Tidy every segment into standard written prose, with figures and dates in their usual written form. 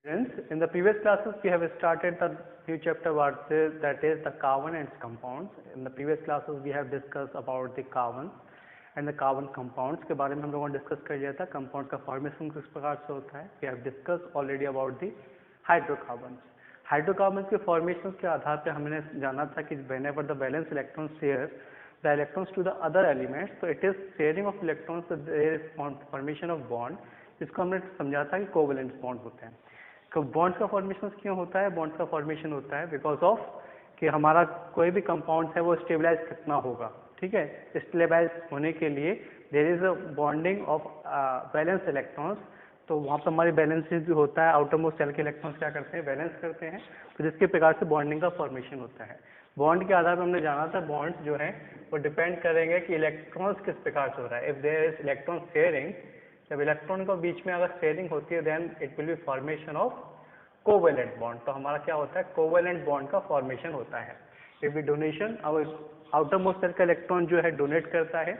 Friends, in the previous classes we have started the new chapter that is the carbon and its compounds. In the previous classes we have discussed about the carbon and the carbon compounds के बारे में हम लोगों ने discuss कर लिया था. Compound का फॉर्मेशन किस प्रकार से होता है. We have discussed already about the hydrocarbon. Hydrocarbon के फॉर्मेशन के आधार पर हमने जाना था कि whenever the valence electron shares the electrons to the other elements, so it is sharing of electrons, so there is formation of bond. इसको हमने समझा था कि कोवेलेंट बॉन्ड होते हैं. तो बॉन्ड्स का फॉर्मेशन क्यों होता है. बॉन्ड्स का फॉर्मेशन होता है बिकॉज ऑफ कि हमारा कोई भी कंपाउंड है वो स्टेबलाइज कितना होगा. ठीक है, स्टेबलाइज होने के लिए there is a bonding of valence electrons. तो वहाँ पर हमारी बैलेंस भी होता है. आउटर मोस्ट सेल के इलेक्ट्रॉन्स क्या करते हैं, बैलेंस करते हैं. तो जिसके प्रकार से बॉन्डिंग का फॉर्मेशन होता है. बॉन्ड के आधार पर हमने जाना था बॉन्ड्स जो है वो डिपेंड करेंगे कि इलेक्ट्रॉन्स किस प्रकार से हो रहा है. If there is electron sharing, जब इलेक्ट्रॉन को बीच में अगर शेयरिंग होती है then it will be formation of covalent bond. तो हमारा क्या होता है, कोवेलेंट बॉन्ड का फॉर्मेशन होता है. If be donation, outermost shell का इलेक्ट्रॉन जो है डोनेट करता है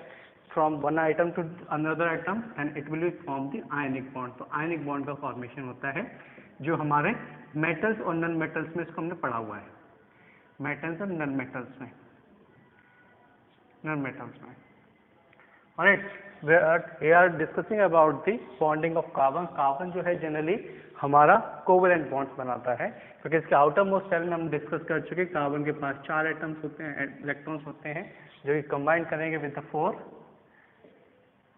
from one item to another item and it will be form the ionic bond. तो आयनिक बॉन्ड का फॉर्मेशन होता है जो हमारे मेटल्स और नॉन मेटल्स में इसको हमने पढ़ा हुआ है. मेटल्स और नॉन मेटल्स में, alright. We are discussing about the bonding of carbon. Carbon जो है जनरली हमारा कोवेलेंट बॉन्ड्स बनाता है क्योंकि इसके आउटर मोस्ट सेल में हम डिस्कस कर चुके. कार्बन के पास 4 एटम्स होते हैं, इलेक्ट्रॉन्स होते हैं जो कि कंबाइन करेंगे विद द 4,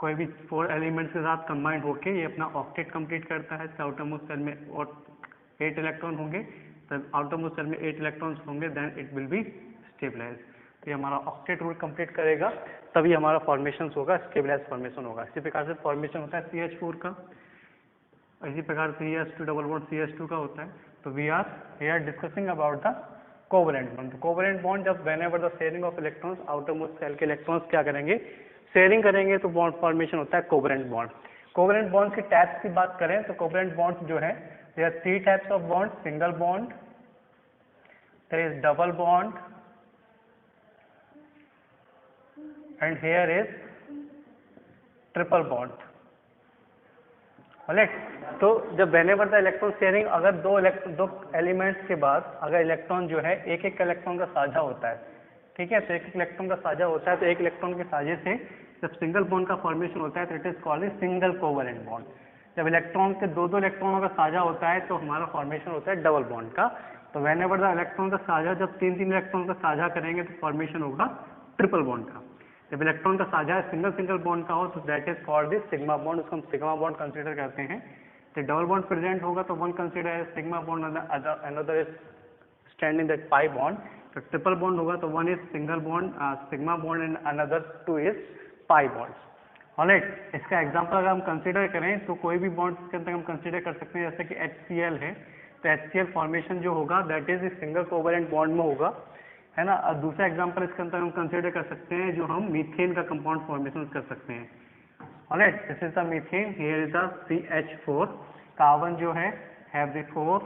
कोई भी 4 एलिमेंट्स के साथ कंबाइन होके ये अपना ऑक्टेट कंप्लीट करता है. इसके आउटर मोस्ट सेल में और 8 इलेक्ट्रॉन होंगे. तब आउटर मोस्ट सेल में 8 इलेक्ट्रॉन्स होंगे then it will be stabilise. तो ये हमारा ऑक्टेट रूल कंप्लीट करेगा तभी हमारा फॉर्मेशन होगा, स्टेबलाइज फॉर्मेशन होगा. इसी प्रकार से फॉर्मेशन होता है CH4 का, इसी प्रकार से CH2 डबल बॉन्ड CH2 का होता है. तो we are discussing about the covalent bond. तो कोवेलेंट बॉन्ड जब whenever the sharing of electrons, outermost shell के इलेक्ट्रॉन्स क्या करेंगे, शेयरिंग करेंगे तो बॉन्ड फॉर्मेशन होता है कोवेलेंट बॉन्ड. कोवेलेंट बॉन्ड के टाइप्स की बात करें तो कोवेलेंट बॉन्ड जो है there are 3 types of bond. Single bond, there is double bond and here is triple bond. Alright. तो जब whenever the electron sharing, अगर दो एलिमेंट्स के बाद अगर इलेक्ट्रॉन जो है एक इलेक्ट्रॉन का साझा होता है, ठीक है, तो एक इलेक्ट्रॉन का साझा होता है, तो एक इलेक्ट्रॉन के साझे से जब सिंगल बॉन्ड का फॉर्मेशन होता है तो it is called single covalent bond. जब इलेक्ट्रॉन के दो इलेक्ट्रॉनों का साझा होता है तो हमारा फॉर्मेशन होता है डबल बॉन्ड का. तो whenever the इलेक्ट्रॉन का साझा जब 3 इलेक्ट्रॉन का साझा करेंगे तो फॉर्मेशन होगा ट्रिपल बॉन्ड का. जब इलेक्ट्रॉन का साझा सिंगल बॉन्ड का हो तो that is called the sigma bond. उसको हम सिग्मा बॉन्ड कंसीडर करते हैं. तो डबल बॉन्ड प्रेजेंट होगा तो one consider as sigma bond, another is standing that pi bond. तो ट्रिपल बॉन्ड होगा तो one is single bond sigma bond and another 2 is pi bond. Alright. इसका example अगर हम कंसीडर करें तो कोई भी बॉन्ड के अंदर हम कंसीडर कर सकते हैं. जैसे कि HCl है तो HCl फॉर्मेशन जो होगा that is single covalent bond में होगा, है ना. और दूसरा एग्जांपल इसके अंदर हम कंसीडर कर सकते हैं जो हम मीथेन का कंपाउंड फॉर्मेशन कर सकते हैं. Alright. This is the methane, here is the CH4. Carbon जो है हैव द 4,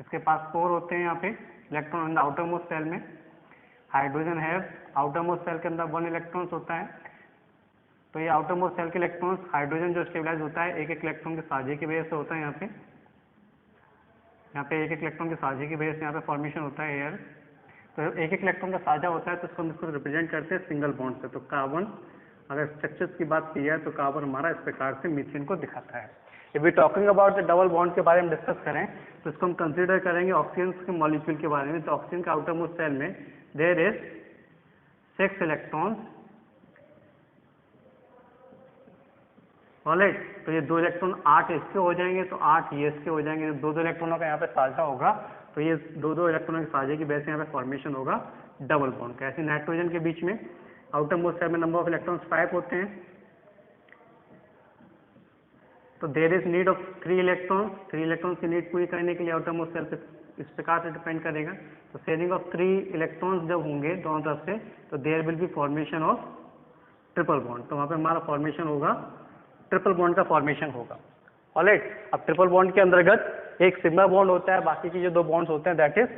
इसके पास 4 होते हैं यहाँ पे electron in the outermost shell में. Hydrogen have outermost shell के अंदर 1 इलेक्ट्रॉन्स होता है. तो ये आउटर मोस्ट सेल के इलेक्ट्रॉन्स, हाइड्रोजन जो स्टेबलाइज होता है एक इलेक्ट्रॉन के साझे की वजह से होता है. यहाँ पे एक इलेक्ट्रॉन के साझे की वजह से यहाँ पे फॉर्मेशन होता है एयर. तो एक इलेक्ट्रॉन का साझा होता है तो उसको हम इसको रिप्रेजेंट करते हैं सिंगल बॉन्ड से. तो कार्बन, अगर स्ट्रक्चर्स की बात की जाए तो कार्बन हमारा इस प्रकार से मीथेन को दिखाता है. If we talking about the double bond के बारे में डिस्कस करें तो इसको हम कंसीडर करेंगे ऑक्सीजन के मॉलिक्यूल के बारे में. तो ऑक्सीजन के आउटर मोस्ट सेल में देयर इज 6 इलेक्ट्रॉन्स. ऑलराइट. तो ये 2 इलेक्ट्रॉन 8 इसके हो जाएंगे तो 8 ये इसके हो जाएंगे. जब 2 इलेक्ट्रॉनों का यहाँ पे साझा होगा तो ये 2 इलेक्ट्रॉनों के साझे की वजह से यहाँ पे फॉर्मेशन होगा डबल बॉन्ड का. ऐसे नाइट्रोजन के बीच में आउटर मोस्ट सेल में नंबर ऑफ इलेक्ट्रॉन्स 5 होते हैं. तो there is need of 3 electrons. 3 electrons की नीड पूरी करने के लिए आउटर मोस्ट सेल पे इस प्रकार से डिपेंड करेगा. तो शेयरिंग ऑफ 3 इलेक्ट्रॉन्स जब होंगे दोनों तरफ से तो there will be formation of triple bond. तो वहाँ पे हमारा फॉर्मेशन होगा ट्रिपल बॉन्ड का फॉर्मेशन होगा. ऑलराइट. अब ट्रिपल बॉन्ड के अंतर्गत एक सिग्मा बॉन्ड होता है, बाकी के जो 2 बॉन्ड्स होते हैं that is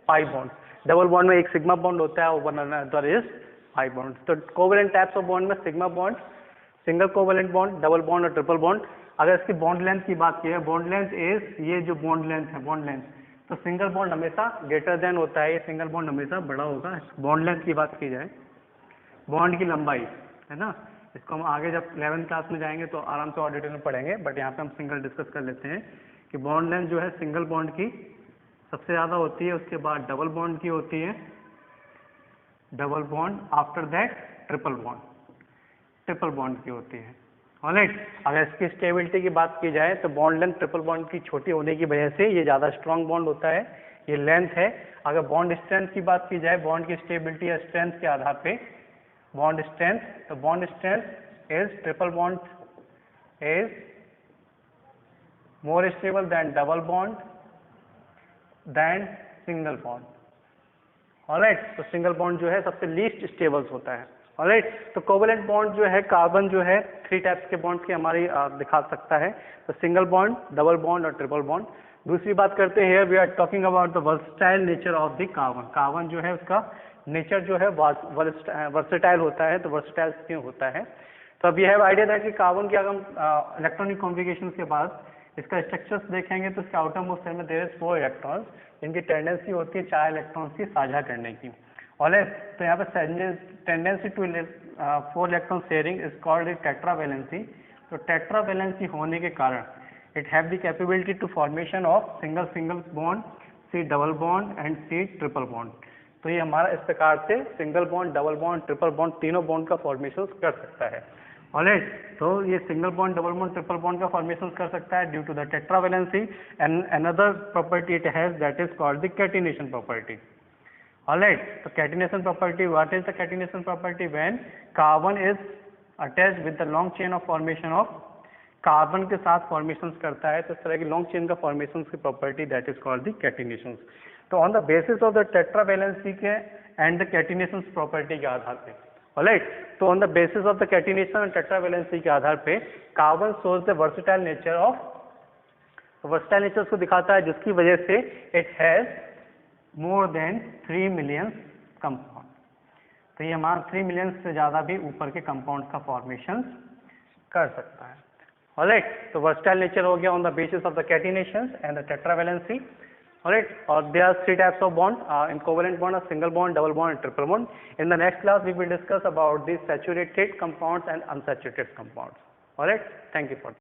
pi bond. Double bond में एक सिग्मा बॉन्ड होता है और one another is pi bond. तो कोवेलेंट टाइप्स ऑफ बॉन्ड में sigma bond, single covalent bond, double bond और ट्रिपल बॉन्ड. अगर इसकी बॉन्ड लेंथ की बात की है, बॉन्ड लेंथ इज, ये जो बॉन्ड लेंथ है, बॉन्ड लेंथ, तो सिंगल बॉन्ड हमेशा ग्रेटर देन होता है, ये सिंगल बॉन्ड हमेशा बड़ा होगा। बॉन्ड लेंथ की बात की जाए, बॉन्ड की लंबाई है ना, इसको हम आगे जब 11th क्लास में जाएंगे तो आराम से और डिटेल में पढ़ेंगे, बट यहाँ पे हम सिंगल डिस्कस कर लेते हैं कि बॉन्ड लेंथ जो है सिंगल बॉन्ड की सबसे ज़्यादा होती है, उसके बाद डबल बॉन्ड की होती है, double bond, after that triple bond की होती है। ऑलराइट, अगर इसकी स्टेबिलिटी की बात की जाए तो बॉन्ड लेंथ ट्रिपल बॉन्ड की छोटी होने की वजह से ये ज़्यादा स्ट्रॉन्ग बॉन्ड होता है, ये लेंथ है। अगर बॉन्ड स्ट्रेंथ की बात की जाए, बॉन्ड की स्टेबिलिटी या स्ट्रेंथ के आधार पे, बॉन्ड स्ट्रेंथ, तो bond strength is triple bond is more stable than double bond than single bond. Alright, तो सिंगल बॉन्ड जो है सबसे लीस्ट स्टेबल होता है। ऑलराइट, तो कोवेलेंट बॉन्ड जो है, कार्बन जो है 3 टाइप्स के बॉन्ड्स की हमारी दिखा सकता है, तो सिंगल बॉन्ड, डबल बॉन्ड और ट्रिपल बॉन्ड। दूसरी बात करते हैं, we are talking about the versatile nature of the carbon. Carbon जो है उसका नेचर जो है वर्सेटाइल होता है, तो वर्सेटाइल क्यों होता है, तो अब ये है आइडिया था कि कार्बन की अगर हम इलेक्ट्रॉनिक कॉन्फ़िगरेशन के बाद इसका स्ट्रक्चर्स देखेंगे तो इसके आउटर मोस्ट शेल में देयर इज 4 इलेक्ट्रॉन्स, जिनकी टेंडेंसी होती है 4 इलेक्ट्रॉन्स की साझा करने की। ऑलराइट, तो यहाँ पे tendency to 4 electron sharing is called tetravalency. तो टेट्रावैलेंसी होने के कारण it have the capability to formation of single bond, C double bond and C triple bond. तो ये हमारा इस प्रकार से single bond, double bond, triple bond, तीनों बॉन्ड का फॉर्मेशन कर सकता है। ऑलराइट, तो ये single bond, double bond, triple bond का फॉर्मेशन कर सकता है due to the tetravalency. And another property it has that is called the catenation property. Alright, तो catenation property, what is the catenation property? When carbon is attached with the long chain of formation of, carbon के साथ फॉर्मेशन करता है तो इस तरह की लॉन्ग चेन का फॉर्मेशन की property that is called the catenation. तो on the basis of the tetravalency के एंड द कैटिनेशन प्रॉपर्टी के आधार पे, ऑलराइट, तो on the basis of the catenation and tetravalency के आधार पे carbon shows the versatile nature of, versatile nature को दिखाता है जिसकी वजह से it has more than 3 million compound. तो ये हमारा 3 मिलियन से ज्यादा भी ऊपर के कंपाउंड का फॉर्मेशन कर सकता है। ऑलराइट, तो वर्सेटाइल नेचर हो गया on the basis of the catenation and the tetravalency. Alright, there are 3 types of bond in covalent bond, a single bond, double bond and triple bond. In the next class we will discuss about the saturated compounds and unsaturated compounds. Alright, thank you for